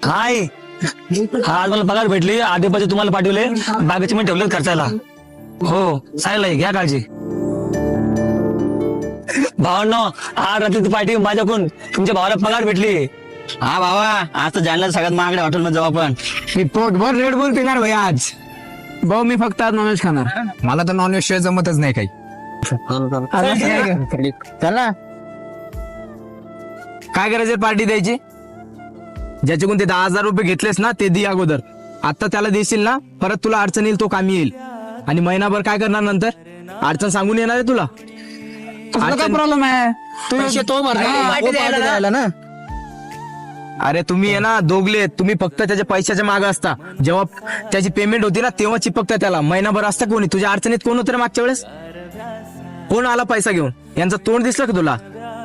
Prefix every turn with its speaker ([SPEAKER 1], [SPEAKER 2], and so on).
[SPEAKER 1] हाय हा आज मला पगार भेटली, आधी पैसे तुम्हाला पाठवले, बाकीचे मी ठेवले खर्चायला. हो सांगितलंय, घ्या काळजी. भावांनो, आज रात्रीची पार्टी माझ्याकडून तुमच्या भावाला पगार भेटली.
[SPEAKER 2] हा भावा, आज तर जालन्यात सगळ्यात महागड्या हॉटेलमध्ये जाऊ आपण.
[SPEAKER 3] मी पोटभर रेड बुल पिणार भाई आज. भाऊ मी फक्त आज नॉनव्हेज खाणार. मला तर नॉनव्हेज शिवाय जमतच नाही काही.
[SPEAKER 2] चल ना.
[SPEAKER 3] काय करायचं पार्टी द्यायची? ज्याच्याकडून ते 10,000 रुपये घेतलेस ना ते दी अगोदर. आता त्याला देशील ना, परत तुला अडचण येईल, तो कामी येईल. आणि महिनाभर काय करणार नंतर? अडचण सांगून येणार आहे तुला. काय प्रॉब्लेम आहे?
[SPEAKER 2] तो भरला ना.
[SPEAKER 3] अरे तुम्ही आहे ना दोघले, तुम्ही फक्त त्याच्या पैशाच्या मागे असता. जेव्हा त्याची पेमेंट होती ना तेव्हा चिपकता त्याला. महिनाभर असता कोणी? तुझ्या अडचणीत कोण होतं रे मागच्या वेळेस? कोण आला पैसा घेऊन? यांचं तोंड दिसलं का तुला?